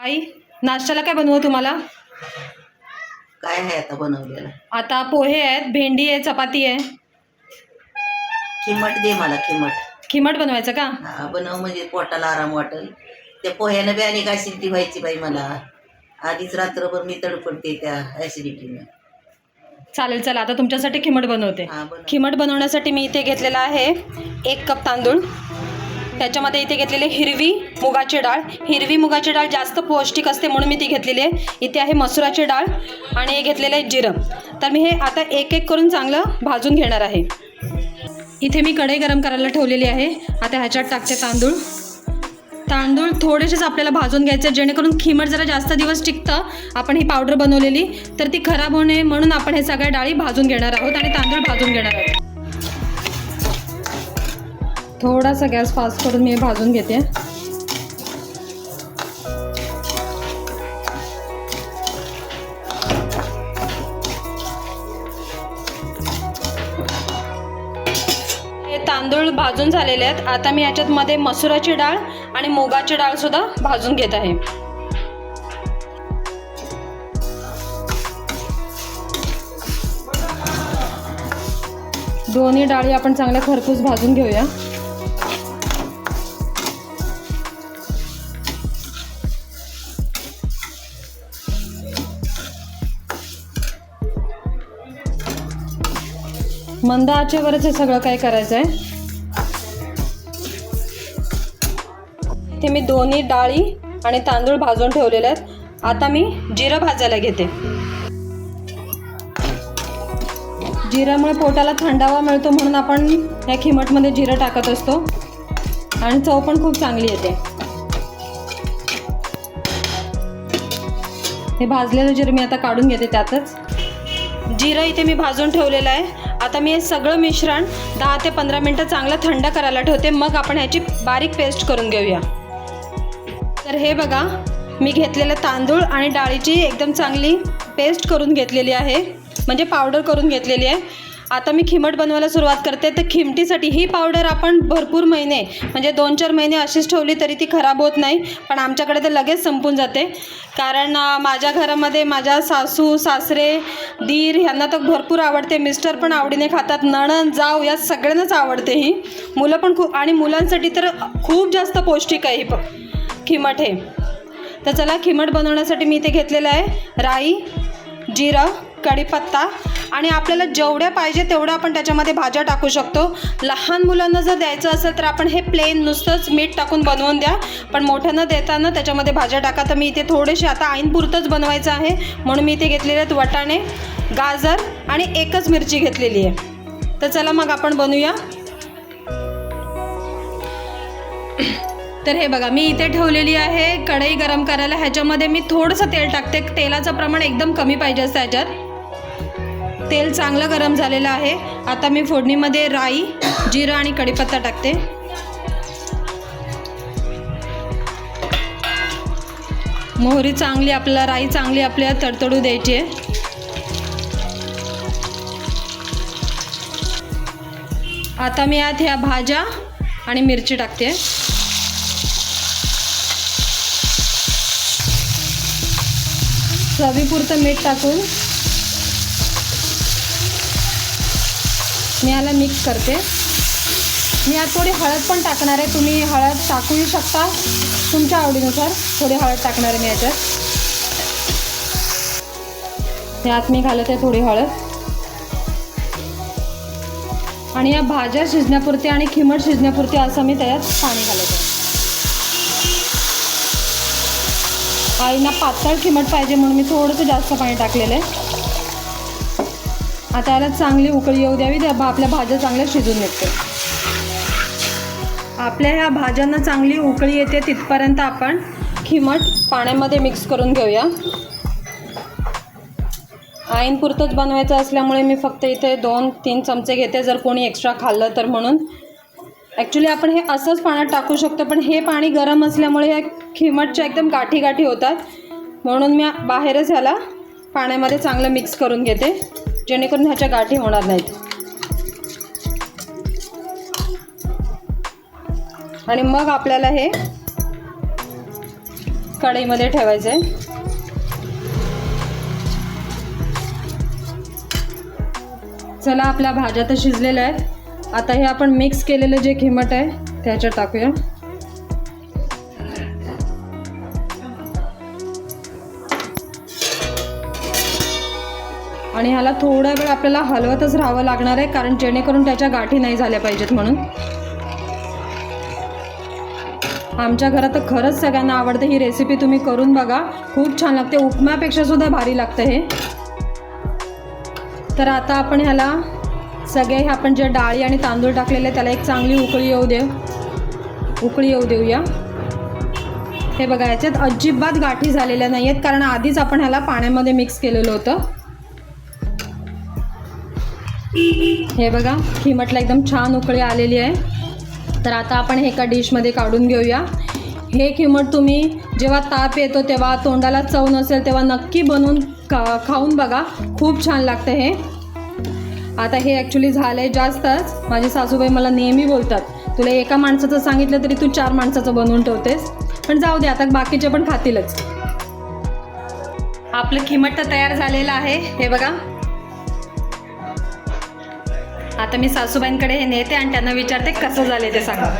आई, नाश्त्याला काय बनवू तुम्हाला? काय आहे आता बनवलेलं? आता पोहे आहेत, भेंडी आहे, चपाती आहे. खिमट दे मला, खिमट. खिमट बनवायचं का? हा, बनव म्हणजे पोटाला आराम वाटेल. त्या पोह्यानं बी आणि ऍसिडिटी व्हायची बाई मला. आधीच रात्रभर मी तडपडते त्या ऍसिडिटीने. चालेल, चला आता तुमच्यासाठी खिमट बनवते. हा, बनव. खिमट बनवण्यासाठी मी इथे घेतलेला आहे 1 कप तांदूळ. त्याच्यामध्ये इथे घेतलेले हिरवी मुगाची डाळ. हिरवी मुगाची डाळ जास्त पौष्टिक असते म्हणून मी ती घेतलेली आहे. इथे आहे मसुराची डाळ आणि हे घेतलेलं आहे जिरं. तर मी हे आता एक एक करून चांगलं भाजून घेणार आहे. इथे मी कढई गरम करायला ठेवलेली आहे. आता ह्याच्यात टाकते तांदूळ. तांदूळ थोडेसेच आपल्याला भाजून घ्यायचे जेणेकरून खिमट जरा जास्त दिवस टिकतं. आपण ही पावडर बनवलेली तर ती खराब होऊ नये म्हणून आपण हे सगळ्या डाळी भाजून घेणार आहोत आणि तांदूळ भाजून घेणार आहोत. थोडासा गॅस फास्ट करून मी हे भाजून घेते. हे तांदूळ भाजून झालेले आहेत. आता मी याच्यात मध्ये मसुराची डाळ आणि मुगाची डाळ सुद्धा भाजून घेत आहे. दोन्ही डाळी आपण चांगल्या खरपूस भाजून घेऊया. मंद आचेवरच हे सगळं काय करायचं आहे. इथे मी दोन्ही डाळी आणि तांदूळ भाजून ठेवलेले आहेत. आता मी जिरं भाजायला घेते. जिऱ्यामुळे पोटाला थंडावा मिळतो म्हणून आपण या खिमटमध्ये जिरं टाकत असतो आणि चव पण खूप चांगली येते. हे भाजलेलं जिरं मी आता काढून घेते. त्यातच जिरं इथे मी भाजून ठेवलेलं आहे. आता मी हे सगळं मिश्रण 10 ते 15 मिनटं चांगलं थंड करायला ठेवते. मग आपण ह्याची बारीक पेस्ट करून घेऊया. तर हे बघा, मी घेतलेलं तांदूळ आणि डाळीची एकदम चांगली पेस्ट करून घेतलेली आहे, म्हणजे पावडर करून घेतलेली आहे. आता मी खिमट बनवायला सुरुवात करते. तर खिमटीसाठी ही पावडर आपण भरपूर महिने म्हणजे 2-4 महिने अशीच ठेवली तरी ती खराब होत नाही. पण आमच्याकडे तर लगेच संपून जाते. कारण माझ्या घरामध्ये माझ्या सासू सासरे दीर ह्यांना तर भरपूर आवडते. मिस्टर पण आवडीने खातात. नणंद जाऊ या सगळ्यांनाच आवडते ही. मुलं पण खूप, आणि मुलांसाठी तर खूप जास्त पौष्टिक आहे ही खिमट हे. तर चला, खिमट बनवण्यासाठी मी इथे घेतलेलं आहे राई, जिरं, कढीपत्ता आणि आपल्याला जेवढ्या पाहिजे तेवढं आपण त्याच्यामध्ये भाज्या टाकू शकतो. लहान मुलांना जर द्यायचं असेल तर आपण हे प्लेन नुसतंच मीठ टाकून बनवून द्या. पण मोठ्यांना देताना त्याच्यामध्ये भाज्या टाका. तर मी इथे थोडेसे आता ऐनपुरतंच बनवायचं आहे म्हणून मी इथे घेतलेले आहेत वाटाणे, गाजर आणि एकच मिरची घेतलेली आहे. तर चला मग आपण बनवूया. तर हे बघा, मी इथे ठेवलेली आहे कढई गरम करायला. ह्याच्यामध्ये मी थोडंसं तेल टाकते. तेलाचं प्रमाण एकदम कमी पाहिजे असतं ह्याच्यात. तेल चांगलं गरम झालेलं आहे. आता मी फोडणीमध्ये राई, जिरं आणि कढीपत्ता टाकते. मोहरी चांगली, आपल्याला राई चांगली आपल्याला तडतडू द्यायची आहे. आता मी यात ह्या भाज्या आणि मिरची टाकते. चवीपुरतं मीठ टाकून मी याला मिक्स करते. मी यात थोडी हळद पण टाकणार आहे. तुम्ही हळद टाकूही शकता तुमच्या आवडीनुसार. थोडी हळद टाकणार आहे मी याच्यात. यात मी घालत आहे थोडी हळद. आणि या भाज्या शिजण्यापुरती आणि खिमट शिजण्यापुरती असं मी त्यात पाणी घालत आहे. आईना पातळ खिमट पाहिजे म्हणून मी थोडंसं जास्त पाणी टाकलेलं आहे. आता याला चांगली उकळी येऊ द्यावी. आपल्या भाज्या चांगल्या शिजून येते. आपल्या ह्या भाज्यांना चांगली उकळी येते तिथपर्यंत आपण खिमट पाण्यामध्ये मिक्स करून घेऊया. ऐनपुरतंच बनवायचं असल्यामुळे मी फक्त इथे 2-3 चमचे घेते, जर कोणी एक्स्ट्रा खाल्लं तर म्हणून. ॲक्च्युली आपण हे असंच पाण्यात टाकू शकतो, पण हे पाणी गरम असल्यामुळे ह्या खिमटच्या एकदम गाठी गाठी होतात. म्हणून मी बाहेरच ह्याला पाण्यामध्ये चांगलं मिक्स करून घेते जेणेकरून ह्याच्या गाठी होणार नाहीत. आणि मग आपल्याला हे कढईमध्ये ठेवायचं आहे. चला, आपल्या भाज्या तर शिजलेल्या आहेत. आता हे आपण मिक्स केलेलं जे खिमट आहे त्याच्यात टाकूया. आणि ह्याला थोडा वेळ आपल्याला हलवतच राहावं लागणार आहे, कारण जेणेकरून त्याच्या गाठी नाही झाल्या पाहिजेत म्हणून. आमच्या घरात तर खरंच सगळ्यांना आवडते ही रेसिपी. तुम्ही करून बघा, खूप छान लागते. उपमापेक्षा सुद्धा भारी लागतं हे. तर आता आपण ह्याला सगळे आपण जे डाळी आणि तांदूळ टाकलेले त्याला एक चांगली उकळी येऊ देऊया. हे बघा, याच्यात अजिबात गाठी झालेल्या नाही आहेत, कारण आधीच आपण ह्याला पाण्यामध्ये मिक्स केलेलं होतं. हे बघा, खिमटला एकदम छान उकळी आलेली आहे. तर आता आपण हे एका डिशमध्ये काढून घेऊया. हे खिमट तुम्ही जेव्हा ताप येतो तेव्हा, तोंडाला चव नसेल तेव्हा नक्की बनवून खाऊन बघा, खूप छान लागतं हे. आता हे ॲक्च्युली झालं आहे जास्तच. माझी सासूबाई मला नेहमी बोलतात, तुला एका माणसाचं सांगितलं तरी तू 4 माणसाचं बनवून ठेवतेस. पण जाऊ दे, आता बाकीचे पण खातीलच. आपलं खिमट तर तयार झालेलं आहे. हे बघा, आता मी सासूबाईंकडे हे नेते आणि त्यांना विचारते कसं झाले ते सांगा.